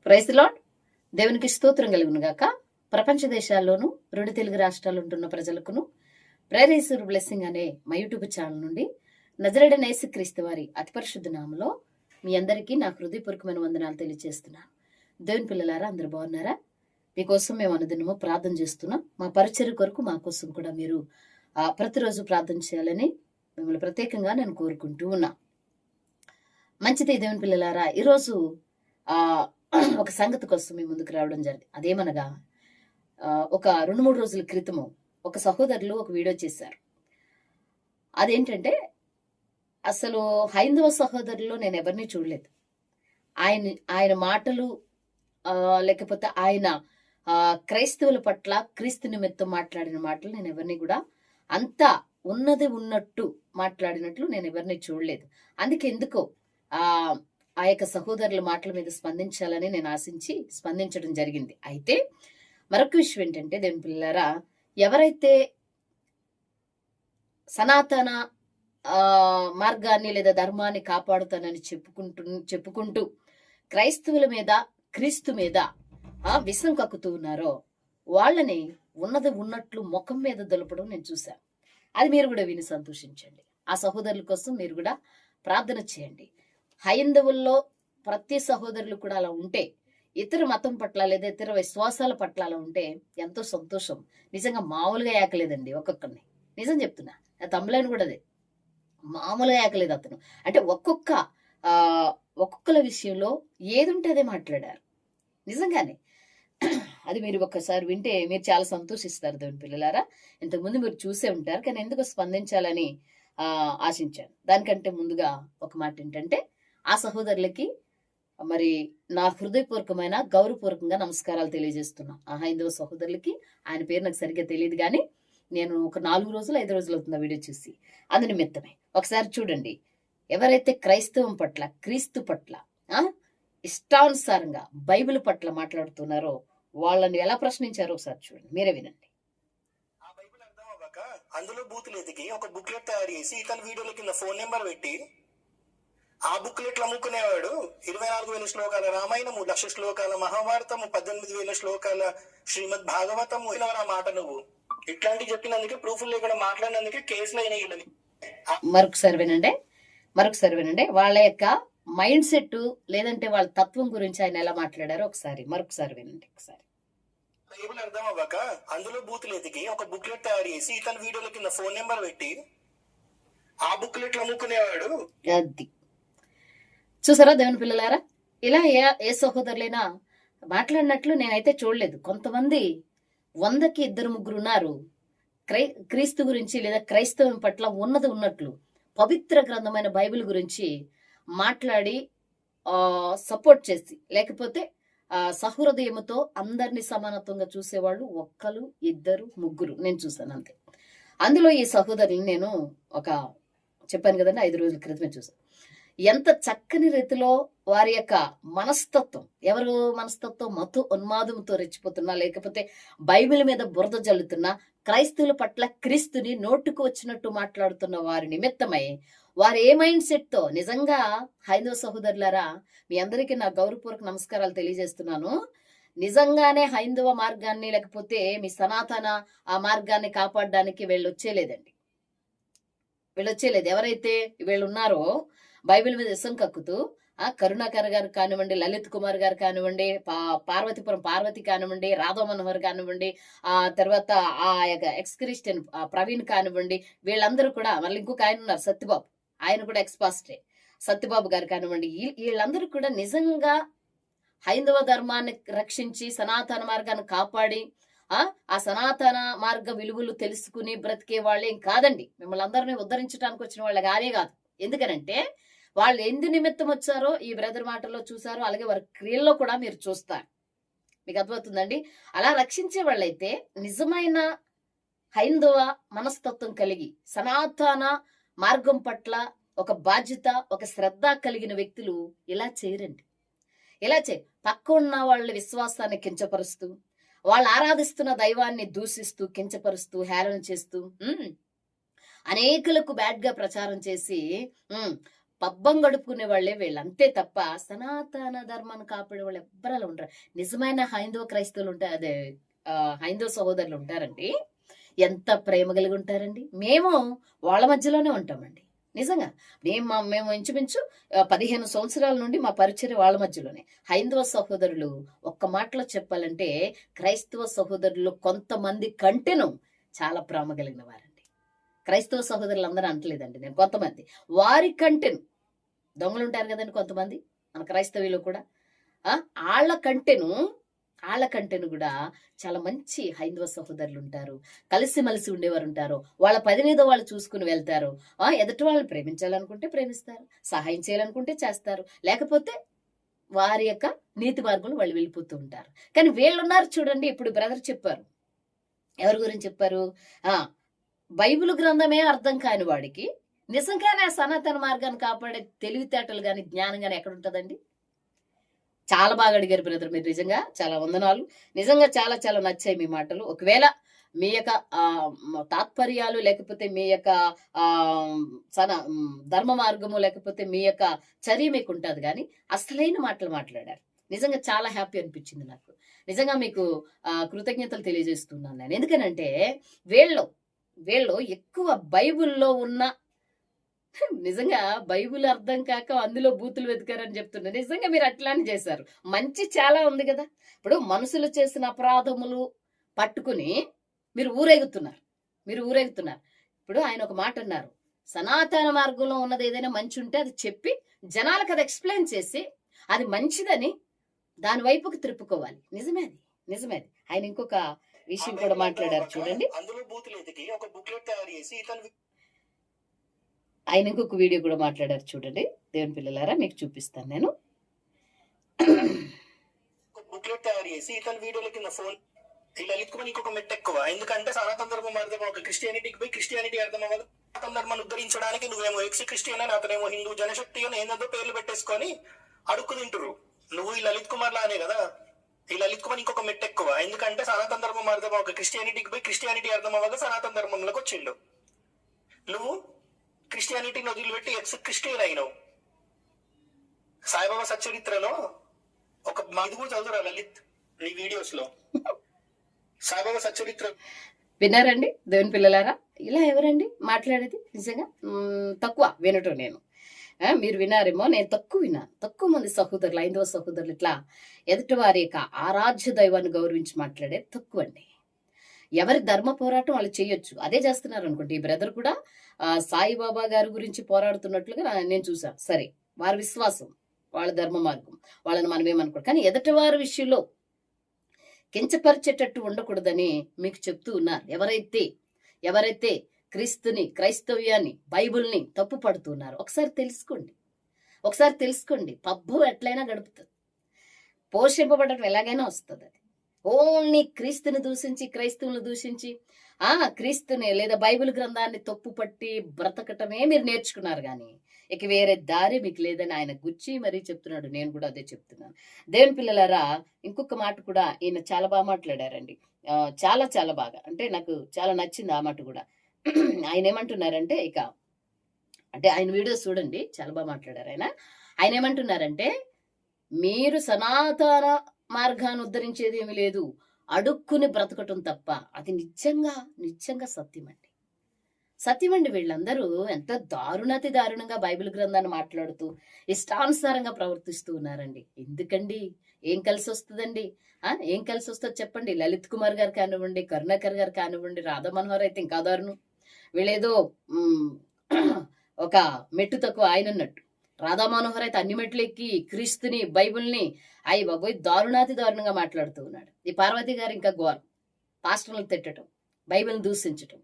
Praise the lord. దేవునికి స్తోత్రం కలుగును గాక. ప్రపంచ దేశాల్లోనూ 2 తెలుగు రాష్ట్రాలు ఉంటున్న ప్రజలకును ప్రేరేసురు బ్లెస్సింగ్ అనే మా యూట్యూబ్ ఛానల్ నుండి నజరేయుడైన యేసుక్రీస్తు వారి అతి పరిశుద్ధ నామములో మీ అందరికీ నా హృదయపూర్వకమైన వందనాలు తెలియజేస్తున్నాను. దేవుని పిల్లలారా, అందరూ బాగున్నారా? మీకోసం మేము అనుదినము ప్రార్థన చేస్తున్నాం. మా పరిచర్య కొరకు మా కోసం కూడా మీరు ప్రతిరోజు ప్రార్థన చేయాలని మిమ్మల్ని ప్రత్యేకంగా నేను కోరుకుంటూ ఉన్నా. మంచిది దేవుని పిల్లలారా, ఈరోజు ఒక సంగతి కోసం మీ ముందుకు రావడం జరిగింది. అదేమనగా ఒక 2-3 రోజుల క్రితము ఒక సహోదరులు ఒక వీడియో చేశారు. అదేంటంటే, అసలు హైందవ సహోదరుల్లో నేను ఎవరిని చూడలేదు. ఆయన మాటలు లేకపోతే ఆయన క్రైస్తవుల పట్ల క్రీస్తు నిమిత్తం మాట్లాడిన మాటలు నేను ఎవరిని కూడా అంతా ఉన్నది ఉన్నట్టు మాట్లాడినట్లు నేను ఎవరిని చూడలేదు. అందుకే ఎందుకో ఆ యొక్క సహోదరుల మాటల మీద స్పందించాలని నేను ఆశించి స్పందించడం జరిగింది. అయితే మరొక విషయం ఏంటంటే, దేవుని పిల్లలారా, ఎవరైతే సనాతన మార్గాన్ని లేదా ధర్మాన్ని కాపాడుతానని చెప్పుకుంటూ క్రైస్తవుల మీద క్రీస్తు మీద విషం కక్కుతూ ఉన్నారో వాళ్ళని ఉన్నది ఉన్నట్లు ముఖం మీద దులపడం నేను చూశాను. అది మీరు కూడా విని సంతోషించండి. ఆ సహోదరుల కోసం మీరు కూడా ప్రార్థన చేయండి. హైందవుల్లో ప్రతి సహోదరులు కూడా అలా ఉంటే, ఇతర మతం పట్ల లేదా ఇతర విశ్వాసాల పట్ల అలా ఉంటే ఎంతో సంతోషం. నిజంగా మామూలుగా ఏకలేదండి ఒక్కొక్కరిని. నిజం చెప్తున్నా, తమ్ములని కూడా అదే, మామూలుగా ఏకలేదు అతను. అంటే ఒక్కొక్కల విషయంలో ఏదుంటే అదే మాట్లాడారు. నిజంగానే అది మీరు ఒక్కసారి వింటే మీరు చాలా సంతోషిస్తారు దేవుని పిల్లలారా. ఇంతకుముందు మీరు చూసే ఉంటారు, కానీ ఎందుకు స్పందించాలని ఆశించాను. దానికంటే ముందుగా ఒక మాట ఏంటంటే, ఆ సహోదరులకి మరి నా హృదయపూర్వకమైన గౌరవపూర్వకంగా నమస్కారాలు తెలియజేస్తున్నా. ఆ హైందవ సహోదరులకి ఆయన పేరు నాకు సరిగ్గా తెలియదు, కానీ నేను ఒక 4 రోజులు 5 రోజులు అవుతుంది వీడియో చూసి. అందు నిమిత్తమే ఒకసారి చూడండి. ఎవరైతే క్రైస్తవం పట్ల క్రీస్తు పట్ల ఇష్టానుసారంగా బైబిల్ పట్ల మాట్లాడుతున్నారో వాళ్ళని ఎలా ప్రశ్నించారో ఒకసారి చూడండి, మీరే వినండి. ఆ బైబిల్ అర్థం అవ్వక అందులో బూతులు ఎతికి ఒక బుక్లెట్ తయారు చేసి ఇతర వీడియోల కింద ఫోన్ నెంబర్ పెట్టి ఆ బుక్లెట్లు అమ్ముకునేవాడు 24,000 శ్లోకాల రామాయణము, 1,00,000 శ్లోకాల మహాభారతము, 18,000 శ్లోకాల శ్రీమద్ భాగవతము. ఆ మాట నువ్వు ఇట్లాంటివి చెప్పినందుకే, ప్రూఫ్లు లేకుండా మాట్లాడినందుకే కేసులు అయినాయి. మరొకసారి వినండి వాళ్ళ యొక్క మైండ్ సెట్ లేదంటే వాళ్ళ తత్వం గురించి ఆయన ఎలా మాట్లాడారో మరొకసారి వినండి. ఒకసారి బైబిల్ అర్థం అవ్వక అందులో బూతులు ఎతికి ఒక బుక్లెట్ తయారు చేసి ఇతర వీడియోల కింద ఫోన్ నెంబర్ పెట్టి ఆ బుక్లెట్లు అమ్ముకునేవాడు. అది చూసారా దేవుని పిల్లలారా, ఇలా ఏ సహోదరులైనా మాట్లాడినట్లు నేనైతే చూడలేదు. కొంతమంది 100కి 2-3 ఉన్నారు క్రీస్తు గురించి లేదా క్రైస్తవం పట్ల ఉన్నది ఉన్నట్లు పవిత్ర గ్రంథమైన బైబిల్ గురించి మాట్లాడి సపోర్ట్ చేసి, లేకపోతే సహృదయముతో అందరినీ సమానత్వంగా చూసేవాళ్ళు 1, 2, 3 నేను చూసాను అంతే. అందులో ఈ సహోదరుని నేను చెప్పాను కదండి, 5 రోజుల క్రితమే చూసాను. ఎంత చక్కని రీతిలో వారి యొక్క మనస్తత్వం, ఎవరు మనస్తత్వం మత్తు ఉన్మాదంతో రెచ్చిపోతున్నా, లేకపోతే బైబిల్ మీద బురద జల్లుతున్నా, క్రైస్తవుల పట్ల క్రీస్తుని నోటుకు వచ్చినట్టు మాట్లాడుతున్న వారి నిమిత్తమై వారు ఏ మైండ్ సెట్ తో, నిజంగా హైందవ సహోదరులారా, మీ అందరికీ నా గౌరవపూర్వక నమస్కారాలు తెలియజేస్తున్నాను. నిజంగానే హైందవ మార్గాన్ని లేకపోతే మీ సనాతన ఆ మార్గాన్ని కాపాడడానికి వీళ్ళొచ్చేలేదు. ఎవరైతే వీళ్ళు ఉన్నారో బైబిల్ మీద విషం కక్కుతూ కరుణాకర్ గారు కానివ్వండి, లలిత్ కుమార్ గారు కానివ్వండి, పార్వతీపురం పార్వతి కానివ్వండి, రాధవ మనోహర్ కానివ్వండి, ఆ తర్వాత ఆ యొక్క ఎక్స్ క్రిస్టియన్ ప్రవీణ్ కానివ్వండి, వీళ్ళందరూ కూడా, మళ్ళీ ఇంకొక ఆయన ఉన్నారు సత్యబాబు, ఆయన కూడా ఎక్స్పాస్టే, సత్యబాబు గారు కానివ్వండి, వీళ్ళందరూ కూడా నిజంగా హైందవ ధర్మాన్ని రక్షించి సనాతన మార్గాన్ని కాపాడి ఆ సనాతన మార్గ విలువలు తెలుసుకుని బ్రతికే వాళ్ళేం కాదండి. మిమ్మల్ని అందరినీ ఉద్ధరించడానికి వచ్చిన వాళ్ళ కానే కాదు. ఎందుకనంటే వాళ్ళు ఎందు నిమిత్తం వచ్చారో ఈ బ్రదర్ మాటల్లో చూసారో, అలాగే వారి క్రియల్లో కూడా మీరు చూస్తారు. మీకు అర్థమవుతుందండి. అలా రక్షించే వాళ్ళైతే నిజమైన హైందవ మనస్తత్వం కలిగి సనాతన మార్గం పట్ల ఒక బాధ్యత, ఒక శ్రద్ధ కలిగిన వ్యక్తులు ఇలా చేయరండి. పక్క ఉన్న వాళ్ళ విశ్వాసాన్ని కించపరుస్తూ, వాళ్ళు ఆరాధిస్తున్న దైవాన్ని దూషిస్తూ, కించపరుస్తూ, హేళన చేస్తూ, అనేకులకు బ్యాడ్ గా ప్రచారం చేసి పబ్బం గడుపుకునే వాళ్ళే వీళ్ళు, అంతే తప్ప సనాతన ధర్మాన్ని కాపాడే వాళ్ళు ఎవ్వరు ఉండరు. నిజమైన హైందవ క్రైస్తవులు ఉంటారు, అదే హైందవ సహోదరులు ఉంటారండి, ఎంత ప్రేమ కలిగి ఉంటారండి. మేము వాళ్ళ మధ్యలోనే ఉంటామండి నిజంగా. మేము ఇంచుమించు 15 సంవత్సరాల నుండి మా పరిచర్య వాళ్ళ మధ్యలోనే. హైందవ సహోదరులు ఒక్క మాటలో చెప్పాలంటే క్రైస్తవ సహోదరులు కొంతమంది కంటేను చాలా ప్రేమ కలిగిన వారండి. క్రైస్తవ సహోదరులు అందరూ అంటలేదండి నేను, కొంతమంది వారి కంటెను, దొంగలు ఉంటారు కదండి కొంతమంది మన క్రైస్తవులు కూడా, వాళ్ళ కంటెను కూడా చాలా మంచి హైందవ సహోదరులు ఉంటారు, కలిసిమెలిసి ఉండేవారు ఉంటారు. వాళ్ళ పని మీద వాళ్ళు చూసుకుని వెళ్తారు. ఎదుటి వాళ్ళని ప్రేమించాలనుకుంటే ప్రేమిస్తారు, సహాయం చేయాలనుకుంటే చేస్తారు, లేకపోతే వారి యొక్క నీతి మార్గంలో వాళ్ళు వెళ్ళిపోతూ ఉంటారు. కానీ వీళ్ళున్నారు చూడండి, ఇప్పుడు బ్రదర్ చెప్పారు, ఎవరి గురించి చెప్పారు, బైబిల్ గ్రంథమే అర్థం కాని వాడికి నిజంగానే సనాతన మార్గాన్ని కాపాడే తెలివితేటలు గాని జ్ఞానం గాని ఎక్కడ ఉంటుందండి? చాలా బాగా అడిగారు బ్రదర్, మీరు నిజంగా చాలా వందనాలు. నిజంగా చాలా చాలా నచ్చాయి మీ మాటలు. ఒకవేళ మీ యొక్క తాత్పర్యాలు, లేకపోతే మీ యొక్క ఆ ధర్మ మార్గము, లేకపోతే మీ యొక్క చర్య మీకు ఉంటుంది, కానీ అసలైన మాటలు మాట్లాడారు. నిజంగా చాలా హ్యాపీ అనిపించింది నాకు. నిజంగా మీకు కృతజ్ఞతలు తెలియజేస్తున్నాను నేను. ఎందుకనంటే వీళ్ళు ఎక్కువ బైబిల్లో ఉన్న, నిజంగా బైబిల్ అర్థం కాక అందులో బూతులు వెతికారని చెప్తున్నా. నిజంగా మీరు అట్లానే చేశారు. మంచి చాలా ఉంది కదా. ఇప్పుడు మనుషులు చేసిన అపరాధములు పట్టుకుని మీరు ఊరేగుతున్నారు. ఇప్పుడు ఆయన ఒక మాట అన్నారు, సనాతన మార్గంలో ఉన్నది ఏదైనా మంచి ఉంటే అది చెప్పి జనాలకు అది ఎక్స్ప్లెయిన్ చేసి అది మంచిదని దాని వైపుకి తిప్పుకోవాలి. నిజమే అది. ఆయన ఇంకొక విషయం కూడా మాట్లాడారు చూడండి. అందులో బూతులు ఎతికి ఒక బుక్లెట్ తయారు చేసి ఆయన ఇంకొక వీడియో కూడా మాట్లాడారు చూడండి. దేవుని పిల్లలారా మీకు చూపిస్తాను నేను. బుక్లెట్ తయారు చేసి ఇతని వీడియోల కింద ఫోన్ లలిత్ కుమార్ ఇంకొక మెట్టు ఎక్కువ. ఎందుకంటే సనాతన ధర్మం అర్థం ఒక క్రిస్టియానిటీకి పోయి క్రిస్టియానిటీ అర్థం అవ్వదు. సనాతన ధర్మాన్ని ఉద్ధరించడానికి నువ్వేమో ఎక్స్ క్రిస్టియన్ అని, అతనేమో హిందూ జనశక్తి అని ఏందో పేర్లు పెట్టేసుకొని అడుక్కు తింటురు. నువ్వు ఈ లలిత్ కుమార్ లానే కదా. ఈ లలిత్ కుమార్ ఇంకొక మెట్టు ఎక్కువ. ఎందుకంటే సనాతన ధర్మం అర్థం ఒక క్రిస్టియానిటీకి పోయి క్రిస్టియానిటీ అర్థం అవ్వక సనాతన ధర్మంలోకి వచ్చిండు. నువ్వు క్రిస్టియానిటీని వదిలిపెట్టి ఎక్స్ క్రిస్టియన్ అయినావు. సాయిబాబా సచ్చరిత్రలో ఒక ఇది కూడా చదువురా లలిత్ నీ వీడియోస్ లో. సాయిబాబా సచ్చరిత్ర విన్నారండి దేవుని పిల్లలారా? ఇలా ఎవరండి మాట్లాడేది? నిజంగా తక్కువ వినటం నేను. మీరు వినారేమో, నేను తక్కువ మంది సహోదరులు, ఐదవ సహోదరులు ఇట్లా ఎదుటి వారి యొక్క ఆరాధ్య దైవాన్ని గౌరవించి మాట్లాడేది తక్కువ అండి. ఎవరి ధర్మ పోరాటం వాళ్ళు చేయొచ్చు, అదే చేస్తున్నారు అనుకోండి. ఈ బ్రదర్ కూడా సాయిబాబా గారి గురించి పోరాడుతున్నట్లుగా నేను చూసాను. సరే, వారి విశ్వాసం, వాళ్ళ ధర్మ మార్గం, వాళ్ళని మనం ఏమనుకోండి. కానీ ఎదుటి వారి విషయంలో కించపరిచేటట్టు ఉండకూడదని మీకు చెప్తూ ఉన్నారు. ఎవరైతే క్రీస్తుని, క్రైస్తవ్యాన్ని, బైబుల్ని తప్పు పడుతున్నారు, ఒకసారి తెలుసుకోండి. పబ్బు ఎట్లయినా గడుపుతుంది, పోషింపబడటం ఎలాగైనా వస్తుంది. అది ఓన్లీ క్రీస్తుని దూషించి, క్రైస్తవులను దూషించి క్రీస్తుని లేదా బైబిల్ గ్రంథాన్ని తప్పు పట్టి బ్రతకటమే మీరు నేర్చుకున్నారు, కానీ ఇక వేరే దారి మీకు లేదని ఆయన గుచ్చి మరీ చెప్తున్నాడు. నేను కూడా అదే చెప్తున్నాను. దేవుని పిల్లలారా, ఇంకొక మాట కూడా ఈయన చాలా బాగా మాట్లాడారండి. చాలా చాలా బాగా, అంటే నాకు చాలా నచ్చింది ఆ మాట కూడా. ఆయన ఏమంటున్నారంటే, ఆయన వీడియోస్ చూడండి, చాలా బాగా మాట్లాడారు ఆయన ఏమంటున్నారంటే, మీరు సనాతన మార్గాన్ని ఉద్ధరించేది ఏమి లేదు, అడుక్కుని బ్రతకటం తప్ప. అది నిజంగా సత్యమండి. వీళ్ళందరూ ఎంత దారుణంగా బైబిల్ గ్రంథాన్ని మాట్లాడుతూ ఇష్టానుసారంగా ప్రవర్తిస్తూ ఉన్నారండి. ఎందుకండి? ఏం కలిసి వస్తుందండి? ఏం కలిసి వస్తుందో చెప్పండి. లలిత్ కుమార్ గారు కానివ్వండి, కరుణాకర్ గారు కానివ్వండి, రాధా మనోహర్ అయితే ఇంకా దారుణం. వీళ్ళేదో ఒక మెట్టు తక్కువ ఆయన అన్నట్టు. రాధా మనోహర్ అయితే అన్ని మెట్లు ఎక్కి క్రీస్తుని, బైబిల్ని అయ్యి బాబోయ్ దారుణంగా మాట్లాడుతూ ఉన్నాడు. ఈ పార్వతి గారు ఇంకా ఘోరం, పాస్టర్లను తిట్టడం, బైబిల్ని దూషించటం,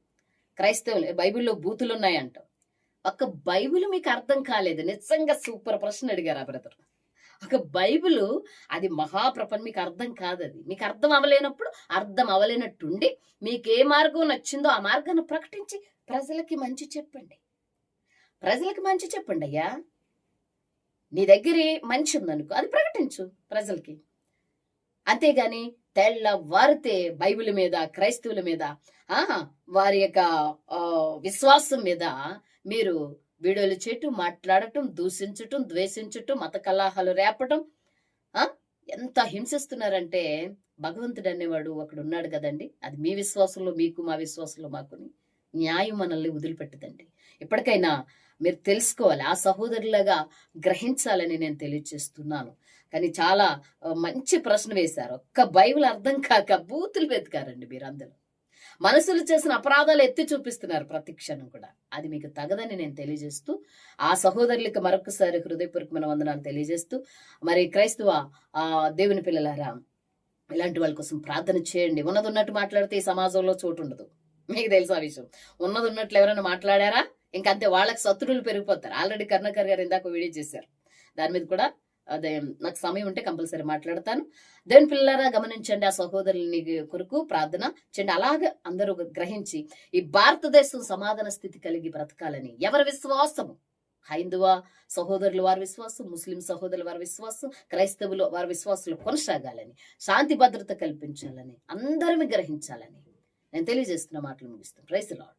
క్రైస్తవులు బైబిల్లో బూతులు ఉన్నాయంటాం. ఒక బైబిల్ మీకు అర్థం కాలేదు. నిజంగా సూపర్ ప్రశ్న అడిగారు ఆ బ్రదర్. ఒక బైబిల్ అది మహాప్రపంచం, మీకు అర్థం కాదు. అది మీకు అర్థం అవలేనట్టుండి మీకు ఏ మార్గం నచ్చిందో ఆ మార్గాన్ని ప్రకటించి ప్రజలకి మంచి చెప్పండి. అయ్యా, నీ దగ్గర మంచి ఉందనుకో, అది ప్రకటించు ప్రజలకి. అంతేగాని తెల్లవారితే బైబిల్ మీద, క్రైస్తవుల మీద, వారి యొక్క విశ్వాసం మీద మీరు వీడియోలు చేయటం, మాట్లాడటం, దూషించటం, ద్వేషించటం, మత కలహాలు రేపటం. ఆ ఎంత హింసిస్తున్నారంటే భగవంతుడు అనేవాడు ఒకడు ఉన్నాడు కదండి. అది మీ విశ్వాసంలో మీకు, మా విశ్వాసంలో మాకుని న్యాయం మనల్ని వదిలిపెట్టదండి. ఇప్పటికైనా మీరు తెలుసుకోవాలి, ఆ సహోదరులాగా గ్రహించాలని నేను తెలియజేస్తున్నాను. కానీ చాలా మంచి ప్రశ్న వేశారు. ఒక్క బైబిల్ అర్థం కాక బూతులు వెతికారండి మీరందరూ. మనుషులు చేసిన అపరాధాలు ఎత్తి చూపిస్తున్నారు ప్రతి క్షణం కూడా. అది మీకు తగదని నేను తెలియజేస్తూ, ఆ సహోదరులకు మరొకసారి హృదయపూర్వకమైన వందనాలు తెలియజేస్తూ, మరి క్రైస్తవ దేవుని పిల్లలారా, ఇలాంటి వాళ్ళ కోసం ప్రార్థన చేయండి. ఉన్నట్టు మాట్లాడితే ఈ సమాజంలో చోటు ఉండదు. మీకు తెలుసు ఆ విషయం. ఉన్నట్లు ఎవరైనా మాట్లాడారా ఇంకంతే, వాళ్ళకి శత్రువులు పెరిగిపోతారు. ఆల్రెడీ కరుణాకర్ గారు ఇందాక వీడియో చేశారు. దాని మీద కూడా అదే నాకు సమయం ఉంటే కంపల్సరీ మాట్లాడతాను. దేవుని పిల్లలారా గమనించండి, ఆ సహోదరుని కొరకు ప్రార్థన చేయండి. అలాగే అందరూ గ్రహించి ఈ భారతదేశం సమాధాన స్థితి కలిగి బ్రతకాలని ఎవరి విశ్వాసము, హైందవ సహోదరులు వారి విశ్వాసం, ముస్లిం సహోదరులు వారి విశ్వాసం, క్రైస్తవులు వారి విశ్వాసాలు కొనసాగాలని, శాంతి భద్రత కల్పించాలని, అందరిని గ్రహించాలని నేను తెలియజేస్తున్న మాటలు ముగిస్తాను. Praise the lord.